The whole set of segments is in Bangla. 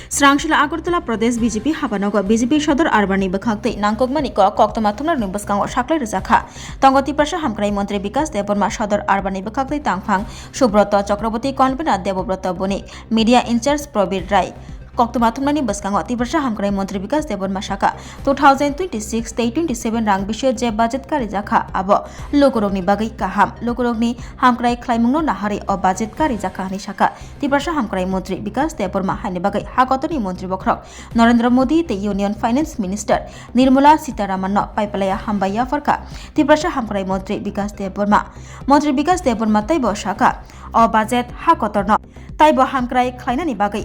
Srangshila Agartala Pradesh BJP Habanogo BJP Shodor Arbani Bakhakti Nangkogmani Kok Koktomatumna Numbaskango Shakla Rizakha Tongoti Prasha Hamkrai Montri Bikas Deborma Shodor Arbani Bakhakti Tangphang Subroto Chakraborty Convener Debobrata Boni Media Incharge Probir Rai Koktomatumnani Baskango Tiprasha Hamkrai Montri Bikas Deborma Shaka 2026-27 Rang Bisho Je Budget Kari Zakha Abo Lokorogni Bagai Kaham Lokorogni Hamkrai Klaimungno Nahari o Budget Kari Zakha Ni Shaka Tiprasha Hamkrai Montri Bikas Deborma Hani Bagai Hakotoni Montri Bokrok Narendra Modi the Union Finance Minister Nirmala Sitaraman Paipalaya Hambaya Farka Tiprasha Hamkrai Montri Bikas Deborma Montri Bikas Deborma Taibo Shaka o Budget Hakotorno Taibo Hamkrai Klainani Bagai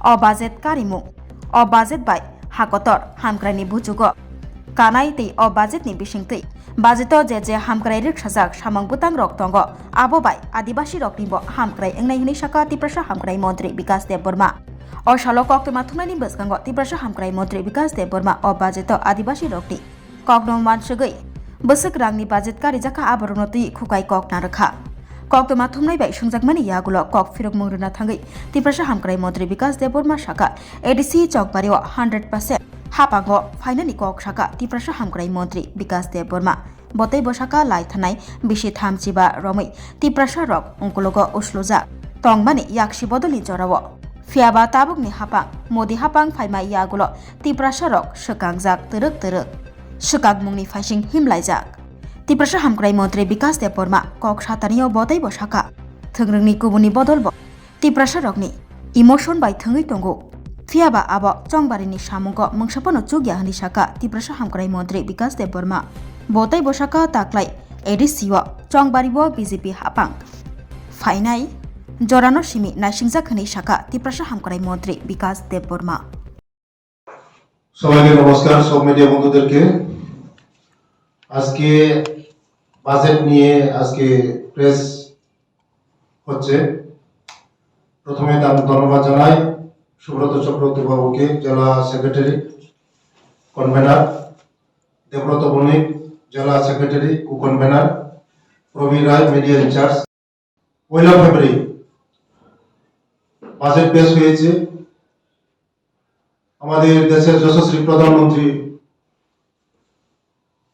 o budget karimu o budget by hakotor hamkrani bujugo kanai tei o budget ni bisingtei budgeto je hamkrai riksajak samang butang rok tongo abo bai adibasi rok nibo hamkrai engnai hini saka tiprasha hamkrai montri Bikas Deborma o shalok oktoma thumnani baskango tiprasha hamkrai montri Bikas Deborma o budgeto adibasi rokni kokno mansugei bosok rangni budget kari jaka abornoti khukai kok narakha Koktoma Thumnai Bai Shungjakmani Yagulo Kok Firok Mungruna Thangai Tiprasha Hamkrai Montri Bikas Deborma Shaka ADC Chokbario 100% Hapango Finally Kok Shaka Tiprasha Hamkrai Montri Bikas Deborma Botai Bosaka Lai Thanai Bishi Thamchiba Romai Tiprasha Rok Unkologo Usloja Tongmani Yakshi Bodoli Jorawo Fiaba Tabukni Hapang Modi Hapang Faima Yagulo Tiprasha Rok Shakangjak Teruk Shakag Mungni Fashing Himlaijak Tiprasha Hamkrai Montri Bikas Deborma Kok Shatanio Botai Bosaka Thangrangni Kubuni Bodolbo Tiprasha Rokni Emotion by Thangai Tongo Fiaba Abo Chongbarini Shamungo Mungsapono Chugya Hani Shaka Tiprasha Hamkrai Montri Bikas Deborma Botai Bosaka Taklai Edisiwa Chongbaribo BJP Hapang Fainai Jorano Shimi Naishingjak Hani Shaka Tiprasha Hamkrai Montri Bikas Deborma সবাইকে নমস্কার সব মিডিয়া বন্ধুদেরকে আজকে বাজেট নিয়ে আজকে প্রেস হচ্ছে প্রথমে ধন্যবাদ জানাই সুব্রত চক্রবর্তী বাবুকে জেলা সেক্রেটারি কনভেনার দেবব্রত বণিক জেলা সেক্রেটারি কো convener Prabir Roy media in charge 1 ফেব্রুয়ারি বাজেট পেশ হয়েছে আমাদের দেশের যশস্বী প্রধানমন্ত্রী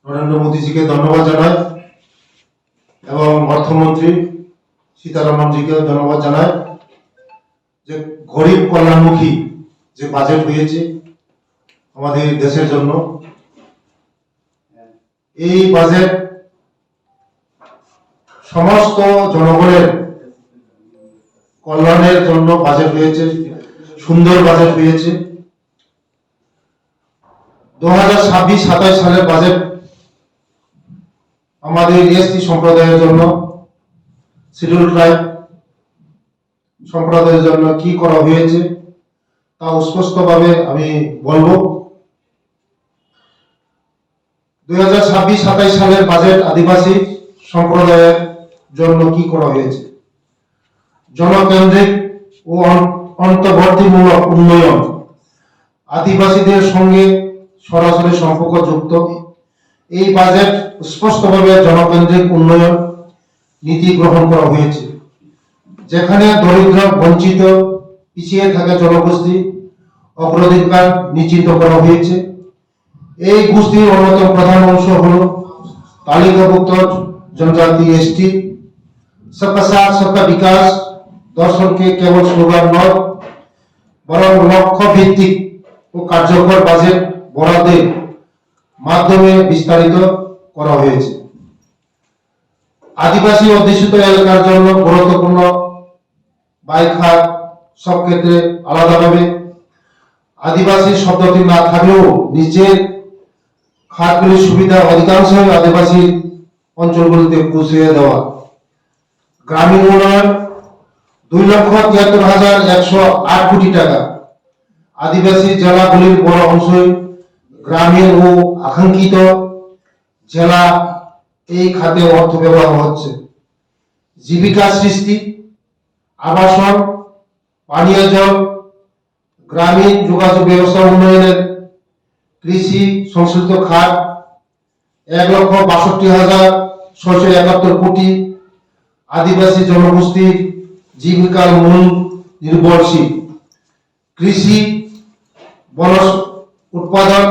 নরেন্দ্র মোদীজিকে ধন্যবাদ জানাই এবং অর্থমন্ত্রী সীতারামনজিকে ধন্যবাদ জানাই যে গরিব কল্যাণমুখী যে বাজেট হয়েছে আমাদের দেশের জন্য এই বাজেট সমস্ত জনগণের কল্যাণের জন্য বাজেট হয়েছে সুন্দর বাজেট হয়েছে 2026-27 সালের বাজেট আমাদের এসটি সম্প্রদায়ের জন্য শিডিউল ট্রাইব সম্প্রদায়ের জন্য কি করা হয়েছে তা স্পষ্টভাবে আমি বলবো 2026-27 সালের বাজেট আদিবাসী সম্প্রদায়ের জন্য কি করা হয়েছে জনকেন্দ্রিক ও অন্তর্বর্তীমূলক উন্নয়ন আদিবাসীদের সঙ্গে সরাসরি সম্পর্কযুক্ত এই বাজেট স্পষ্টভাবে জনকেন্দ্রিক উন্নয়ন নীতি গ্রহণ করা হয়েছে যেখানে দরিদ্র বঞ্চিত পিছিয়ে থাকা জনগোষ্ঠী অগ্রাধিকার নিশ্চিত করা হয়েছে এই গোষ্ঠীর অন্যতম প্রধান অংশ হল তালিকাভুক্ত জনজাতি এসটি সবকা সাথ সবকা বিকাশ দর্শনকে কেবল স্লোগান নয় বরং লক্ষ্য ভিত্তিক ও কার্যকর বাজেট বরাদ্দের মাধ্যমে বিস্তারিত করা হয়েছে আদিবাসী অধ্যুষিত এলাকার জন্য গুরুত্বপূর্ণ ব্যয় খাত সব ক্ষেত্রে আলাদাভাবে আদিবাসী শব্দটি না থাকলেও নিচের খাতগুলির সুবিধা অধিকাংশই আদিবাসী অঞ্চলগুলিতে পৌঁছে দেওয়া গ্রামীণ উন্নয়ন 2,73,108 কোটি টাকা আদিবাসী জেলাগুলির বড় অংশই গ্রামীণ ও আকাঙ্ক্ষিত জেলা এই খাতে অর্থ ব্যবহার হচ্ছে জীবিকা সৃষ্টি আবাসন পানীয় জল গ্রামীণ যোগাযোগ ব্যবস্থা উন্নয়নের কৃষি সংশ্লিষ্ট খাত 1,62,671 কোটি আদিবাসী জনগোষ্ঠীর জীবিকার মূল নির্ভরশীল কৃষি বনজ উৎপাদন,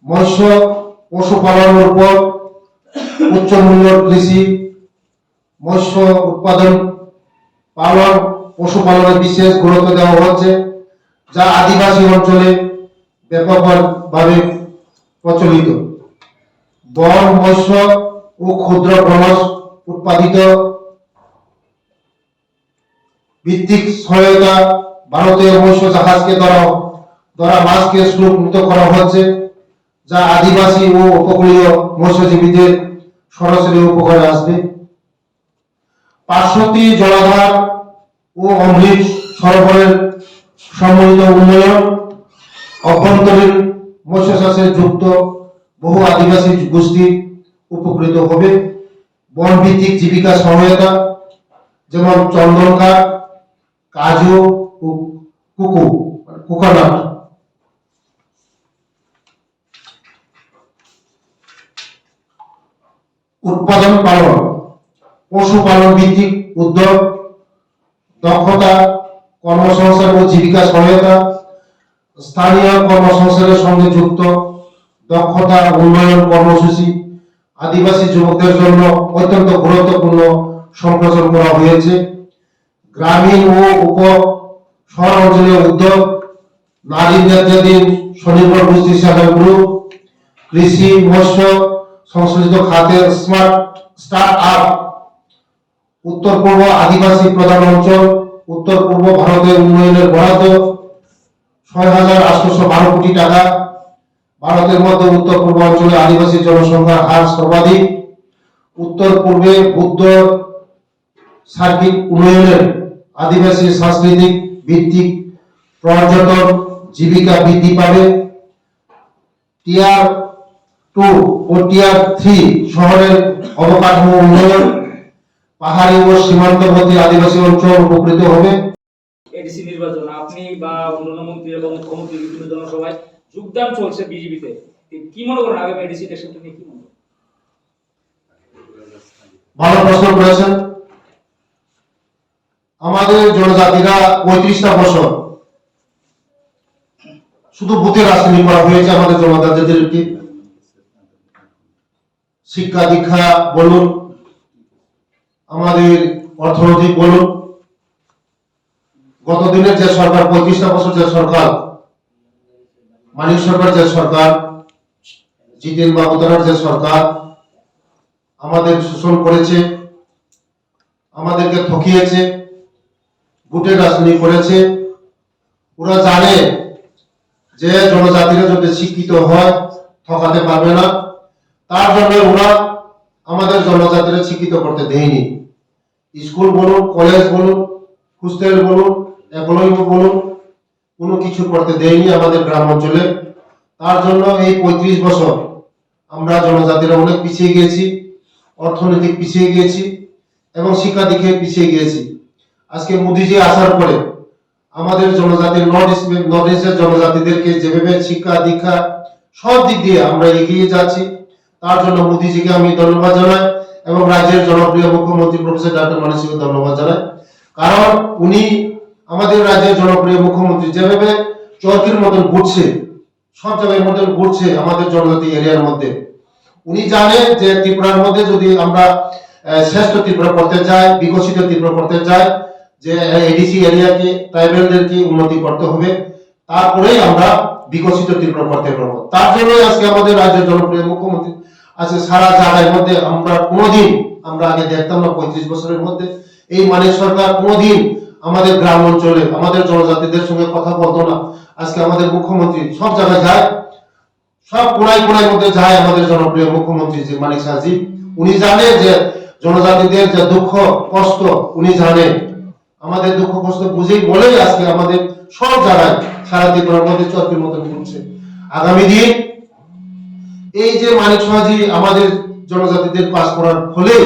মৎস্য পশুপালনের উপর উচ্চ মূল্যের কৃষি, মৎস্য উৎপাদন, পালন, পশুপালনে বিশেষ গুরুত্ব দেওয়া হচ্ছে, যা আদিবাসী অঞ্চলে ব্যাপকভাবে প্রচলিত। বন, মৎস্য ও ক্ষুদ্র বনজ উৎপাদিত ভিত্তিক সহায়তা, ভারতীয় মৎস্য জাহাজকে ধরা মাছকে শুল্ক মুক্ত করা হচ্ছে, যা আদিবাসী ও উপকূলীয় মৎস্যজীবীদের সরাসরি উপকারে আসবে। পার্শ্ববর্তী জলাধার ও অমৃত সরোবরের সম্মিলিত উন্নয়ন, অভ্যন্তরীণ মৎস্য চাষে যুক্ত বহু আদিবাসী গোষ্ঠী উপকৃত হবে। বন ভিত্তিক জীবিকা সহায়তা, যেমন চন্দন কাঠ, কাজু ও কোকোনাট। উৎপাদন পালন, পশুপালন ভিত্তিক উদ্যোগ, দক্ষতা কর্মসংস্থান ও জীবিকা সহায়তা, স্থানীয় কর্মসংস্থানের সঙ্গে যুক্ত দক্ষতা উন্নয়ন কর্মসূচি আদিবাসী যুবকদের জন্য অত্যন্ত গুরুত্বপূর্ণ সম্প্রসারণ করা হয়েছে। গ্রামীণ ও উপ শহর অঞ্চলীয় উদ্যোগ, নারী নেতৃত্বাধীন স্বনির্ভর গোষ্ঠী সেল্ফ হেল্প গ্রুপ, কৃষি মৎস্য সংশ্লিষ্ট খাতের স্টার্ট আপ, উত্তর পূর্ব আদিবাসী প্রধান অঞ্চল, উত্তর পূর্ব ভারতের উন্নয়নের বরাদ্দ ৬,৮১২ কোটি টাকা। ভারতের মধ্যে উত্তর পূর্ব অঞ্চলে আদিবাসী জনসংখ্যার হার সর্বাধিক। উত্তর পূর্বে বৌদ্ধ সার্বিক উন্নয়নের আদিবাসী সাংস্কৃতিক ভিত্তিক পর্যটন জীবিকা বৃদ্ধি পাবে। টিয়ার 2 ও টিয়ার 3 শহরের অবকাঠামো উন্নয়ন, পাহাড়ি ও সীমান্তবর্তী আদিবাসী অঞ্চল উপকৃত হবে। এডিসি নির্বাচন আপনি বা অন্যান্য মন্ত্রী এবং মুখ্যমন্ত্রী বিভিন্ন জনসভায় যোগদান চলছে বিজেপিতে, কি মনে করেন আগামী এডিসি ইলেকশনটা নিয়ে কি মনে করেন? ভালো প্রশ্ন করেছেন। আমাদের জনজাতিরা ৩৫টা বছর শুধু বুথে রাজনীতি করা হয়েছে। আমাদের জনজাতিদেরকে শিক্ষা দীক্ষা বলুন, আমাদের অর্থনৈতিক বলুন, গত দিনের যে সরকার ৩৫টা বছর যে সরকার, মানিক সরকার যে সরকার, জিতেন বাবুতার যে সরকার আমাদের শোষণ করেছে, আমাদেরকে ঠকিয়েছে, ভোটের রাজনীতি করেছে। ওরা জানে যে জনজাতিরা যদি শিক্ষিত হয় ঠকাতে পারবে না, তার জন্য ওরা আমাদের জনজাতিরা শিক্ষিত করতে দেয়নি। স্কুল বলুন, কলেজ বলুন, হোস্টেল বলুন, একলব্য বলুন, কোনো কিছু করতে দেয়নি আমাদের গ্রাম অঞ্চলে। তার জন্য এই ৩৫ বছর আমরা জনজাতিরা অনেক পিছিয়ে গিয়েছি, অর্থনৈতিক পিছিয়ে গিয়েছি এবং শিক্ষা দিকে পিছিয়ে গিয়েছি। আজকে মোদিজি আসার পরে আমাদের জনজাতির নর্থ ইস্টের জনজাতিদেরকে যেভাবে শিক্ষা দীক্ষা সব দিক দিয়ে আমরা এগিয়ে যাচ্ছি, তার জন্য মোদিজিকে আমি ধন্যবাদ জানাই এবং রাজ্যের জনপ্রিয় মুখ্যমন্ত্রী প্রফেসর ডক্টর মানিক সিংকে ধন্যবাদ জানাই। কারণ উনি আমাদের রাজ্যের জনপ্রিয় মুখ্যমন্ত্রী যেভাবে চরকির মতন ঘুরছে, সব জায়গায় মতন ঘুরছে আমাদের জনজাতি এরিয়ার মধ্যে। উনি জানে যে ত্রিপুরার মধ্যে যদি আমরা শ্রেষ্ঠ ত্রিপুরা করতে চাই, বিকশিত ত্রিপুরা করতে চাই, যে এডিসি এরিয়াকে ট্রাইবেলদেরকে উন্নতি করতে হবে, তারপরেই আমরা বিকশিত ত্রিপুরা করতে পারবো। তার জন্যই আজকে আমাদের রাজ্যের জনপ্রিয় মুখ্যমন্ত্রী আজকে সারা জায়গার মধ্যে আমরা কোনোদিন আমরা আগে দেখতাম না ৩৫ বছরের মধ্যে এই মানিক সরকার কোনোদিন আমাদের গ্রাম অঞ্চলে আমাদের জনজাতিদের সঙ্গে কথা বলতো না। আজকে আমাদের মুখ্যমন্ত্রী সব জায়গায় যায়, সব কোনায় কোনায় মধ্যে যায় আমাদের জনপ্রিয় মুখ্যমন্ত্রী যে মানিক শাহজি। উনি জানে যে জনজাতিদের যে দুঃখ কষ্ট, উনি জানেন আমাদের দুঃখ কষ্ট বুঝেই বলেই আজকে আমাদের সব জায়গায় সারা ত্রিপুরার মধ্যে চরকির মতন ঘুরছে। আগামী দিন এই যে মানিক শাহজি আমাদের জনজাতিদের পাস করার ফলে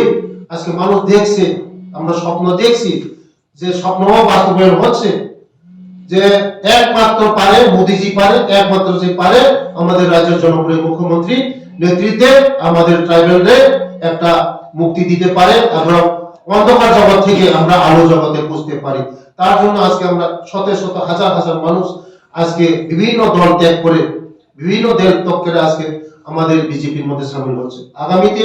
আজকে মানুষ দেখছে, আমরা স্বপ্ন দেখছি যে স্বপ্নও বাস্তবায়ন হচ্ছে, যে একমাত্র পারে মোদিজি পারে, একমাত্র যে পারে আমাদের রাজ্যের জনপ্রিয় মুখ্যমন্ত্রী নেতৃত্বে আমাদের ট্রাইবেলদের একটা মুক্তি দিতে পারে এবং অন্ধকার জগৎ থেকে আমরা আলো জগতে পৌঁছতে পারি। তার জন্য আজকে আমরা শত শত হাজার হাজার মানুষ আজকে বিভিন্ন দল ত্যাগ করে বিভিন্ন দল ত্যাগ করে আজকে আমাদের বিজেপির মধ্যে সামিল হচ্ছে। আগামীতে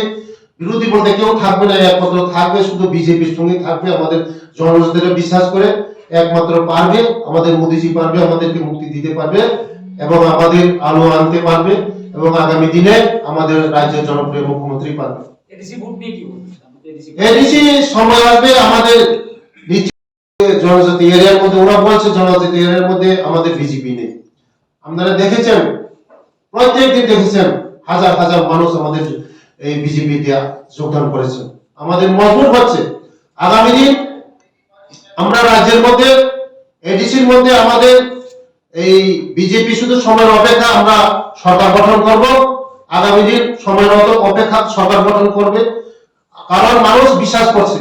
বিরোধী বলতে কেউ থাকবে না, একমাত্র থাকবে শুধু বিজেপির সঙ্গে থাকবে। আমাদের জনজাতিরা বিশ্বাস করে একমাত্র পারবে, আমাদের মোদীজি পারবে, আমাদেরকে মুক্তি দিতে পারবে এবং আমাদের আলো আনতে পারবে এবং আগামী দিনে আমাদের রাজ্যের জনপ্রিয় মুখ্যমন্ত্রী পারবে। এডিসি ভোট নিয়ে কি বলবেন? এডিসি সময় আসবে আমাদের জনজাতি এরিয়ার মধ্যে, ওরা বলছে জনজাতি এরিয়ার মধ্যে আমাদের বিজেপি নেই। আপনারা দেখেছেন, প্রত্যেক দিন দেখেছেন হাজার হাজার মানুষ আমাদের এই বিজেপি দিয়ে যোগদান করেছেন। আমাদের মজবুত হচ্ছে আগামী দিন আমরা রাজ্যের মধ্যে এডিসির মধ্যে আমাদের এই বিজেপি শুধু সময়ের অপেক্ষা, আমরা সরকার গঠন করব। আগামী দিন সময়ের অপেক্ষা সরকার গঠন করবে, কারণ মানুষ বিশ্বাস করছে।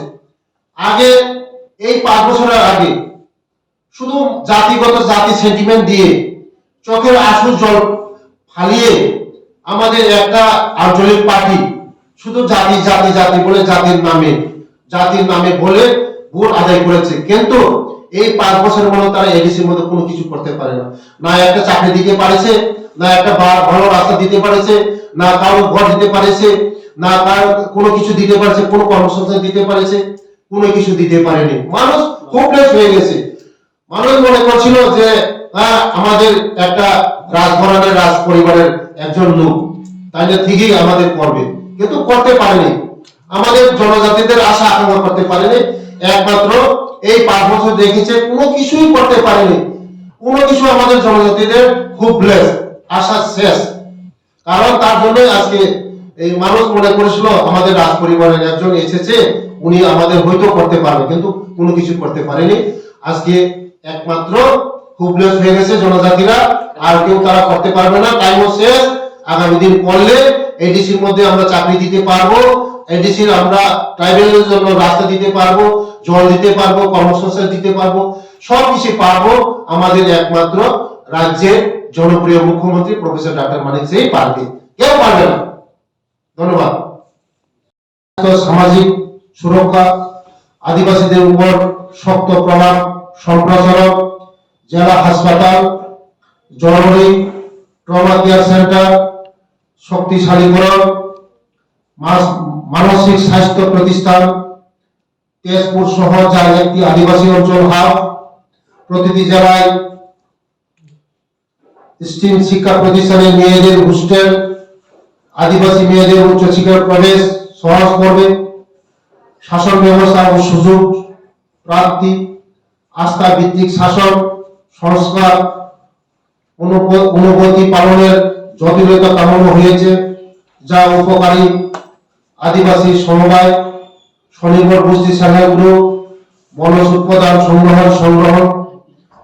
আগে এই 5 বছরের আগে শুধু জাতিগত জাতি সেন্টিমেন্ট দিয়ে চোখের আঁসু জল ফালিয়ে আমাদের একটা আঞ্চলিক পার্টি শুধু জাতি জাতি জাতি বলে জাতির নামে বলে ভোট আদায় করেছে। কিন্তু এই 5 বছরের মধ্যে তারা এডিসির মধ্যে কোনো কিছু করতে পারে না। না একটা চাকরি দিতে পারেছে, না একটা ভালো রাস্তা দিতে পারেছে, না কারো ঘর দিতে পারেছে, না কারো কোনো কিছু দিতে পারেছে, কোনো কর্মসংস্থান দিতে পারেছে, কোনো কিছু দিতে পারেনি। মানুষ হোপলেস হয়ে গেছে। মানুষ মনে করছিল যে আমাদের একটা রাজঘরানার রাজ পরিবারের একজন লোক, তাই না, ঠিকই আমাদের করবে, কিন্তু করতে পারেনি। আমাদের জনজাতিদের আশা আকাঙ্ক্ষা করতে পারেনি। একমাত্র এই 5 বছর দেখেছে কোনো কিছুই করতে পারেনি। কোনো কিছু আমাদের জনজাতিদের খুব ব্লেস, আশা শেষ। কারণ তার জন্য আজকে এই মানুষ মনে করেছিল আমাদের রাজ পরিবারের একজন এসেছে, উনি আমাদের হয়তো করতে পারবে, কিন্তু কোনো কিছু করতে পারেনি। আজকে একমাত্র হুবলেস হয়ে গেছে জনজাতিরা, আর কেউ তারা করতে পারবে না। টাইমও শেষ। আগামী দিন করলে এডিসির মধ্যে আমরা চাকরি দিতে পারবো, এডিসির আমরা ট্রাইবেলের জন্য রাস্তা দিতে পারবো, জল দিতে পারবো, কর্মসংস্থান দিতে পারবো, সবকিছু পারবো। আমাদের একমাত্র রাজ্যের জনপ্রিয় মুখ্যমন্ত্রী প্রফেসর ডক্টর মানিক সেই পারবে, কেউ পারবে না। ধন্যবাদ। সামাজিক সুরক্ষা, আদিবাসীদের উপর শক্ত প্রভাব সম্প্রসারণ, জেলা হাসপাতাল, জরুরি ট্রমা কেয়ার সেন্টার শক্তিশালীকরণ, মানসিক স্বাস্থ্য প্রতিষ্ঠান তেজপুর সহ যার একটি আদিবাসী অঞ্চল হাব, প্রতিটি জেলায় স্টিম শিক্ষা প্রতিষ্ঠানে মেয়েদের হোস্টেল, আদিবাসী মেয়েদের উচ্চশিক্ষার প্রবেশ সহজ করবে, শাসন ব্যবস্থা ও সুযোগ প্রাপ্তি, আস্থা ভিত্তিক শাসন সংস্কার, অনুভূতি পালনের জটিলতা কামানো হয়েছে, যা উপকারী আদিবাসী সমবায়, স্বনির্ভর গোষ্ঠী সেলফ গ্রুপ, বনজ উৎপাদন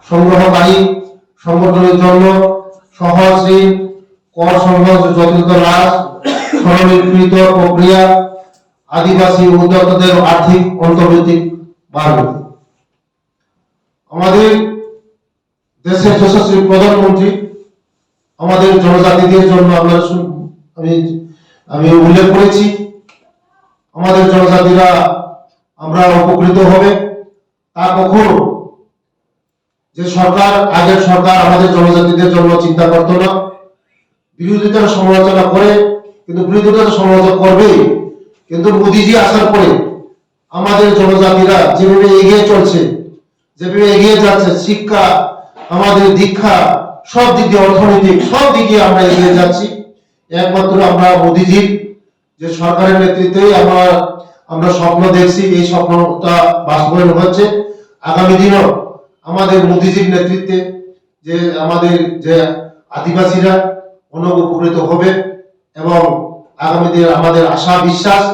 সংগ্রহকারী সংগঠনের জন্য সহজ ঋণ, কর সংগ্রহ জটিলতা হ্রাস, সরলীকৃত প্রক্রিয়া, আদিবাসী উদ্যোক্তাদের আর্থিক অন্তর্ভুক্তি বাড়বে। আমাদের দেশের যশস্বী প্রধানমন্ত্রী আমাদের জনজাতিদের জন্য আমি উল্লেখ করেছি, আমাদের জনজাতিরা আমরা উপকৃত হবে। তা কখনো যে সরকার, আগের সরকার আমাদের জনজাতিদের জন্য চিন্তা করতো না, বিরোধিতার সমালোচনা করে, কিন্তু বিরোধিতার সমালোচনা করবেই। কিন্তু মোদীজি আসার পরে আমাদের জনজাতিরা যেভাবে এগিয়ে চলছে, যেভাবে এগিয়ে যাচ্ছে, শিক্ষা, আমাদের দীক্ষা, সব দিক দিয়ে, অর্থনৈতিক সব দিকে আমরা এগিয়ে যাচ্ছি। একমাত্র আমরা মোদীজির যে সরকারের নেতৃত্বে আমরা স্বপ্ন দেখছি, এই স্বপ্নটা বাস্তবায়ন হচ্ছে। আগামী দিনও আমাদের মোদীজির নেতৃত্বে যে আমাদের যে আদিবাসীরা অনেক উপকৃত হবে এবং আগামী দিনে আমাদের আশা বিশ্বাস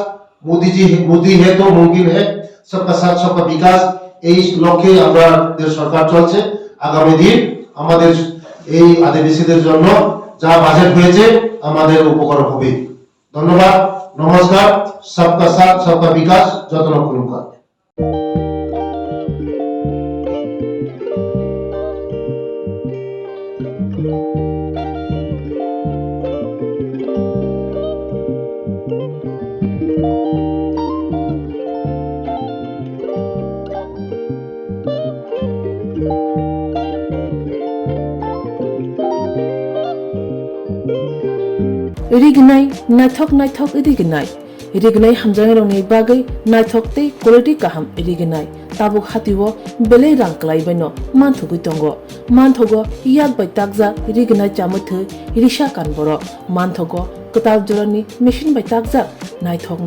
মোদী হে তো মুমকিন হে, সবকা সাথ সবকা বিকাশ, এই লক্ষ্যে আমাদের সরকার চলছে। আগামী দিন আমাদের এই আদিবাসীদের জন্য যা বাজেট হয়েছে আমাদের উপকার হবে। ধন্যবাদ, নমস্কার। সবকা সাথ সবকা বিকাশ, যত্ন করুন। iriginai naithok iriginai iriginai hamjangrongni bagai naithok tei quality kaham iriginai tabuk hatiwo belai rang klaibaino manthugui tongo manthogo yak bai takjak iriginai chamuthai irisa kanboro manthogo ktab jorani machine bai takjak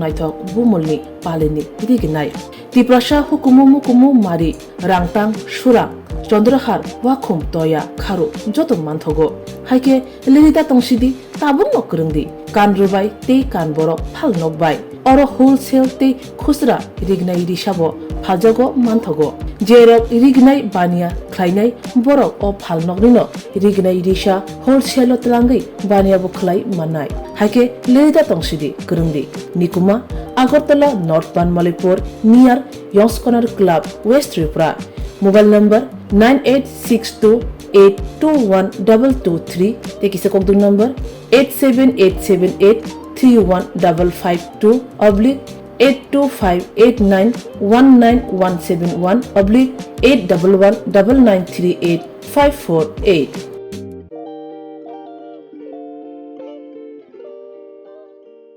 naithok bumulni palini iriginai tiprasa hukumu mari rangtang surang চন্দ্রহার ওয়াখুম তয়া খারু যত মানথগো হাইকে লিরিতা তংসিদি তাবুন নকরংদি কান রুবাই তে কান বরক ফাল নকবাই অর হোলসেল তে খুচরা রিগনাই রিসাবো ফালজাগো মানথগো जेरक रिगनाय बानिया ख्लायनाय बरक अ फालनगनिनो रिगनाय रिसा होलसेल तलांगै बानिया बो ख्लाय मानाय हाके लेदा तंसिदि करंदि निकुमा Agartala North Banamalipur near Youngs Corner Club West Tripura mobile number 9862821223 तेकिसे कोकदुन नंबर 87878831552 /82589191171 /8119938 548